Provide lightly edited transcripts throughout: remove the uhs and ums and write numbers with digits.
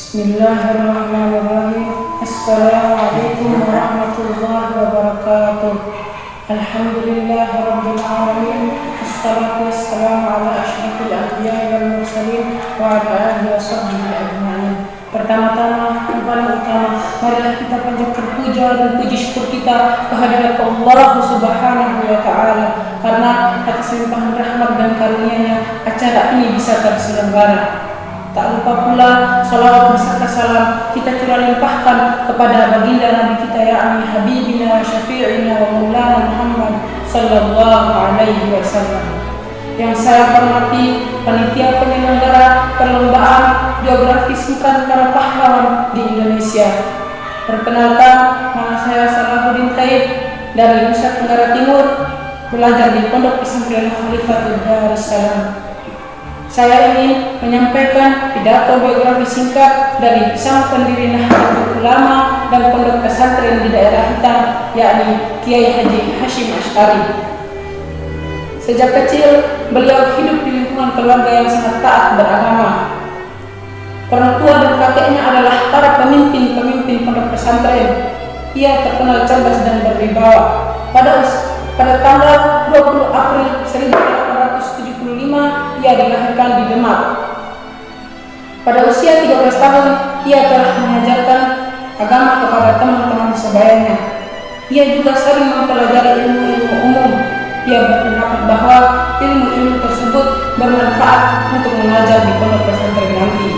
Bismillahirrahmanirrahim. Assalamualaikum warahmatullahi wabarakatuh. Alhamdulillahirabbil alamin. Wassalatu wassalamu ala asyrafil anbiya'i wal mursalin wa ala alihi washabbihi ajma'in. Pertama-tama, yang paling utama, marilah kita panjatkan puja dan puji syukur kita kehadirat Allah Subhanahu wa taala karena atas limpahan rahmat dan karunia-Nya acara ini bisa terselenggara. Tak lupa pula salawat beserta salam kita curah limpahkan kepada baginda Nabi kita yakni Habibina wa Syafi'ina wa Maulana Muhammad sallallahu alaihi wasallam. Yang saya hormati panitia penyelenggara perlombaan geografi singkat para pahlawan di Indonesia. Perkenalkan, nama saya Salahuddin Taib dari Nusa Tenggara Timur, belajar di Pondok Pesantren Khalifatul Darussalam. Saya ingin menyampaikan pidato biografi singkat dari sang pendiri Nahdlatul Ulama dan pondok pesantren di daerah Hitam, yakni Kiai Haji Hashim Asy'ari. Sejak kecil, beliau hidup di lingkungan keluarga yang sangat taat beragama. Orang tua dan kakeknya adalah para pemimpin pondok pesantren. Ia terkenal cerdas dan berwibawa. Pada tanggal 20 April 1875, ia dilahirkan di Demak. Pada usia 13 tahun, ia telah mengajarkan agama kepada teman-teman sebayanya. Ia juga sering mempelajari ilmu-ilmu umum. Ia berpendapat bahwa ilmu-ilmu tersebut bermanfaat untuk mengajar di pondok pesantren nanti.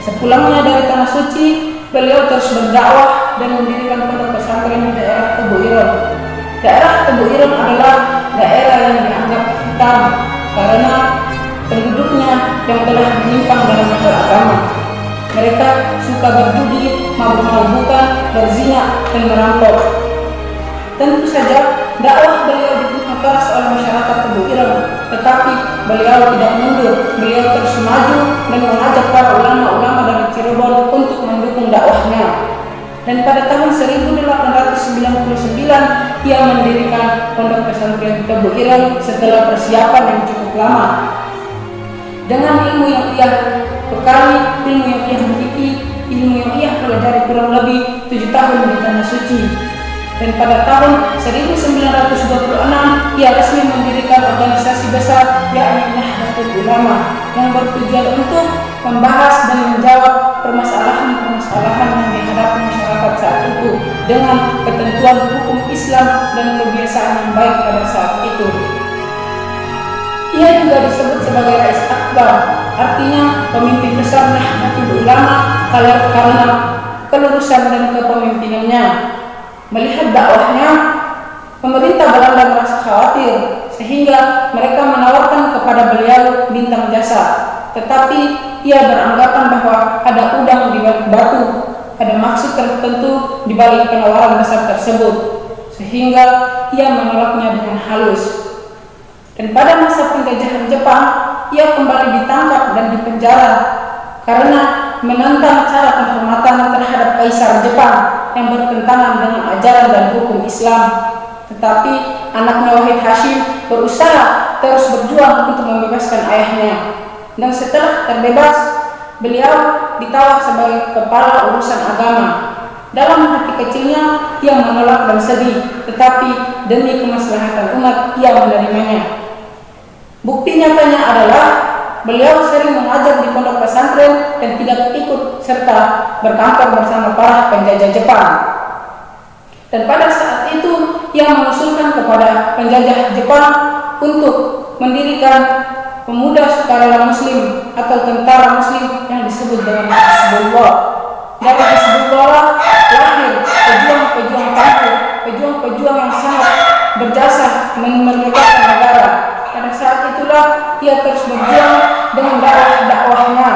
Sepulangnya dari Tanah Suci, beliau terus berdakwah dan mendirikan pondok pesantren di daerah Tebu Ireng. Daerah Tebu Ireng adalah daerah yang dianggap hitam karena penduduknya yang telah menyimpang dalam beragama. Mereka suka berjudi, mabuk-mabukan, berzina, dan merampok. Tentu saja dakwah beliau didukung keras oleh masyarakat Tebu Ireng, tetapi beliau tidak mundur. Beliau terus maju dan mengajak para ulama-ulama dari Cirebon untuk mendukung dakwahnya. Dan pada tahun 1899 ia mendirikan pondok pesantren Tebu Ireng setelah persiapan yang cukup lama. Dengan ilmu yang ia bekali, ilmu yang ia miliki, ilmu yang ia pelajari kurang lebih 7 tahun di Tanah Suci. Dan pada tahun 1926 ia resmi mendirikan organisasi besar yakni Nahdlatul Ulama yang bertujuan untuk membahas dan menjawab permasalahan-permasalahan yang dihadapi masyarakat saat itu dengan ketentuan hukum Islam dan kebiasaan yang baik pada saat itu. Ia juga disebut sebagai Rais Akbar, artinya pemimpin besar Nahdlatul Ulama karena kelurusan dan kepemimpinannya. Melihat dakwahnya, pemerintah Belanda merasa khawatir sehingga mereka menawarkan kepada beliau bintang jasa. Tetapi ia beranggapan bahwa ada udang di balik batu, ada maksud tertentu di balik penawaran besar tersebut, sehingga ia menolaknya dengan halus. Dan pada masa penjajahan Jepang, ia kembali ditangkap dan dipenjara karena menentang cara penghormatan terhadap Kaisar Jepang yang bertentangan dengan ajaran dan hukum Islam. Tetapi anaknya Wahid Hashim berusaha terus berjuang untuk membebaskan ayahnya. Dan setelah terbebas, beliau ditawar sebagai kepala urusan agama. Dalam hati kecilnya, ia menolak dan sedih, tetapi demi kemaslahatan umat, ia menerimanya. Bukti nyatanya adalah beliau sering mengajar di pondok pesantren dan tidak ikut serta berkantor bersama para penjajah Jepang. Dan pada saat itu, ia mengusulkan kepada penjajah Jepang untuk mendirikan pemuda sukarela Muslim atau tentara Muslim yang disebut dengan Hizbullah. Dari Hizbullah lahir pejuang-pejuang tangguh, pejuang-pejuang yang sangat berjasa memerdekakan negara. Pada saat itulah ia terus berjuang dengan dakwahnya.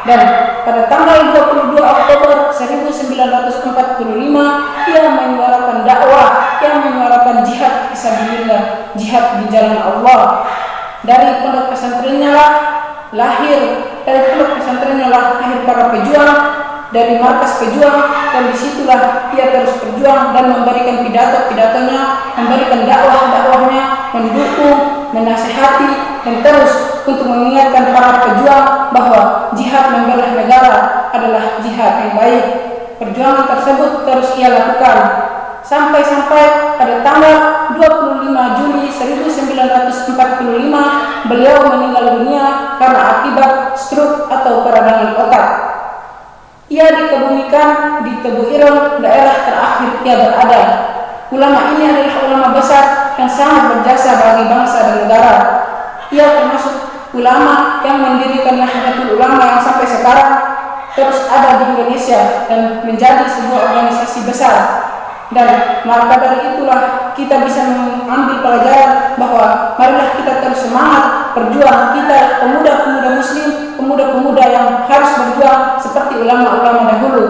Dan pada tanggal 22 Oktober 1945 ia menyuarakan dakwah, ia menyuarakan jihad fisabilillah, jihad di jalan Allah. Dari pondok pesantrennya lah lahir para pejuang, dari markas pejuang, dan disitulah ia terus berjuang dan memberikan pidato-pidatonya, memberikan dakwahnya, mendukung, menasihati, dan terus untuk mengingatkan para pejuang bahwa jihad membela negara adalah jihad yang baik. Perjuangan tersebut terus ia lakukan sampai pada tanggal 25 Juli 1945 beliau meninggal dunia karena akibat stroke atau peradangan otak. Ia dikebumikan di Tebu Ireng, daerah terakhir ia berada. Ulama ini adalah ulama besar yang sangat berjasa bagi bangsa dan negara. Ia termasuk ulama yang mendirikan Nahdlatul Ulama yang sampai sekarang terus ada di Indonesia dan menjadi sebuah organisasi besar. Dan maka dari itulah kita bisa mengambil pelajaran bahwa marilah kita terus semangat berjuang, kita pemuda-pemuda muslim, pemuda-pemuda yang harus berjuang seperti ulama-ulama dahulu.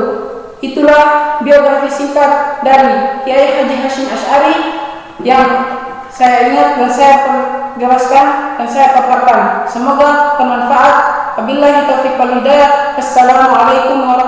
Itulah biografi singkat dari Kiai Haji Hashim Asy'ari yang saya ingat dan saya jelaskan dan saya paparkan. Semoga bermanfaat. Wabillahi taufiq wal hidayah. Assalamualaikum warahmatullahi wabarakatuh.